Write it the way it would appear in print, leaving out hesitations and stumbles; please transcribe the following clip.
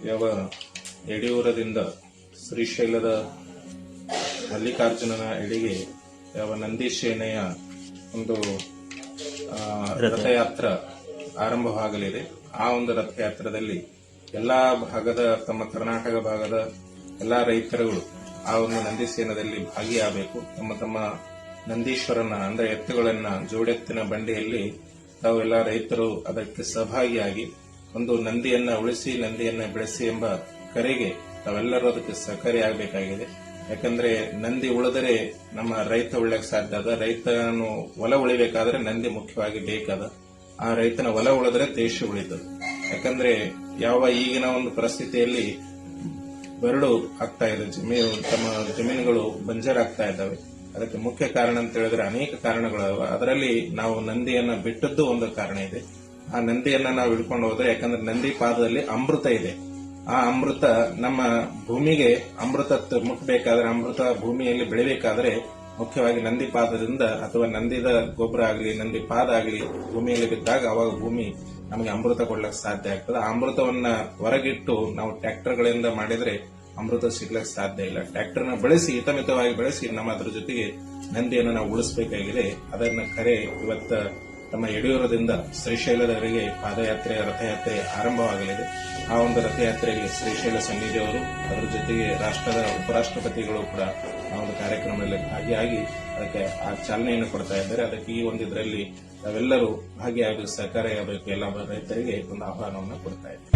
ಯಾವ ಯಡಿಯೂರದಿಂದ ಶ್ರೀಶೈಲದ ಮಲ್ಲಿಕಾರ್ಜುನನ ಎಡೆಗೆ ಯಾವ ನಂದಿ ಸೇನೆಯ ಒಂದು ರಥಯಾತ್ರ ಆರಂಭವಾಗಲಿದೆ. ಆ ಒಂದು ರಥಯಾತ್ರದಲ್ಲಿ ಎಲ್ಲಾ ಭಾಗದ ತಮ್ಮ ಕರ್ನಾಟಕ ಭಾಗದ ಎಲ್ಲಾ ರೈತರುಗಳು ಆ ಒಂದು ನಂದಿ ಸೇನದಲ್ಲಿ ಭಾಗಿಯಾಗಬೇಕು. ತಮ್ಮ ತಮ್ಮ ನಂದೀಶ್ವರನ ಅಂದ್ರೆ ಎತ್ತುಗಳನ್ನ ಜೋಡೆತ್ತಿನ ಬಂಡಿಯಲ್ಲಿ ತಾವೆಲ್ಲ ರೈತರು ಅದಕ್ಕೆ ಸಹಭಾಗಿಯಾಗಿ ಒಂದು ನಂದಿಯನ್ನ ಉಳಿಸಿ ನಂದಿಯನ್ನ ಬೆಳೆಸಿ ಎಂಬ ಕರೆಗೆ ತಾವೆಲ್ಲರೂ ಅದಕ್ಕೆ ಸಹಕಾರಿಯಾಗಬೇಕಾಗಿದೆ. ಯಾಕಂದ್ರೆ ನಂದಿ ಉಳಿದರೆ ನಮ್ಮ ರೈತ ಉಳಿಯಕ್ಕೆ ಸಾಧ್ಯ ಅದ. ರೈತನು ಹೊಲ ಉಳಿಬೇಕಾದ್ರೆ ನಂದಿ ಮುಖ್ಯವಾಗಿ ಬೇಕಾದ. ಆ ರೈತನ ಹೊಲ ಉಳಿದ್ರೆ ದೇಶ ಉಳಿತದ. ಯಾಕಂದ್ರೆ ಯಾವ ಈಗಿನ ಒಂದು ಪರಿಸ್ಥಿತಿಯಲ್ಲಿ ಬರಡು ಆಗ್ತಾ ಇದೆ, ತಮ್ಮ ಜಮೀನುಗಳು ಬಂಜರಾಗ್ತಾ ಇದ್ದಾವೆ. ಅದಕ್ಕೆ ಮುಖ್ಯ ಕಾರಣ ಅಂತ ಹೇಳಿದ್ರೆ ಅನೇಕ ಕಾರಣಗಳು. ಅದರಲ್ಲಿ ನಾವು ನಂದಿಯನ್ನ ಬಿಟ್ಟದ್ದು ಒಂದು ಕಾರಣ ಇದೆ. ಆ ನಂದಿಯನ್ನ ನಾವು ಹಿಡ್ಕೊಂಡು ಹೋದ್ರೆ, ಯಾಕಂದ್ರೆ ನಂದಿ ಪಾದದಲ್ಲಿ ಅಮೃತ ಇದೆ. ಆ ಅಮೃತ ನಮ್ಮ ಭೂಮಿಗೆ ಅಮೃತ ಮುಟ್ಟಬೇಕಾದ್ರೆ, ಅಮೃತ ಭೂಮಿಯಲ್ಲಿ ಬೆಳಿಬೇಕಾದ್ರೆ ಮುಖ್ಯವಾಗಿ ನಂದಿ ಪಾದದಿಂದ ಅಥವಾ ನಂದಿದ ಗೊಬ್ಬರ ಆಗಲಿ ನಂದಿ ಪಾದ ಆಗಲಿ ಭೂಮಿಯಲ್ಲಿ ಬಿದ್ದಾಗ ಅವಾಗ ಭೂಮಿ ನಮಗೆ ಅಮೃತ ಕೊಡ್ಲಿಕ್ಕೆ ಸಾಧ್ಯ ಆಗ್ತದೆ. ಆ ಅಮೃತವನ್ನ ಹೊರಗಿಟ್ಟು ನಾವು ಟ್ರ್ಯಾಕ್ಟರ್ಗಳಿಂದ ಮಾಡಿದ್ರೆ ಅಮೃತ ಸಿಗ್ಲಿಕ್ಕೆ ಸಾಧ್ಯ ಇಲ್ಲ. ಟ್ರ್ಯಾಕ್ಟರ್ನ ಬಳಸಿ ಹಿತಮಿತವಾಗಿ ಬಳಸಿ ನಮ್ಮ ಅದ್ರ ಜೊತೆಗೆ ನಂದಿಯನ್ನು ನಾವು ಉಳಿಸಬೇಕಾಗಿದೆ. ಅದನ್ನ ಕರೆ ಇವತ್ತ ತಮ್ಮ ಯಡಿಯೂರದಿಂದ ಶ್ರೀಶೈಲದವರೆಗೆ ಪಾದಯಾತ್ರೆ ರಥಯಾತ್ರೆ ಆರಂಭವಾಗಲಿದೆ. ಆ ಒಂದು ರಥಯಾತ್ರೆಗೆ ಶ್ರೀಶೈಲ ಸನ್ನಿಧಿಯವರು ಅದರ ಜೊತೆಗೆ ರಾಷ್ಟ್ರದ ಉಪರಾಷ್ಟ್ರಪತಿಗಳು ಕೂಡ ಆ ಒಂದು ಕಾರ್ಯಕ್ರಮದಲ್ಲಿ ಭಾಗಿಯಾಗಿ ಅದಕ್ಕೆ ಆ ಚಾಲನೆಯನ್ನು ಕೊಡ್ತಾ ಇದ್ದಾರೆ. ಅದಕ್ಕೆ ಈ ಒಂದು ಇದರಲ್ಲಿ ನಾವೆಲ್ಲರೂ ಭಾಗಿಯಾಗಿ ಸಹಕಾರಿಯಾಗಬೇಕು. ಎಲ್ಲ ರೈತರಿಗೆ ಒಂದು ಆಹ್ವಾನವನ್ನು ಕೊಡ್ತಾ ಇದ್ದಾರೆ.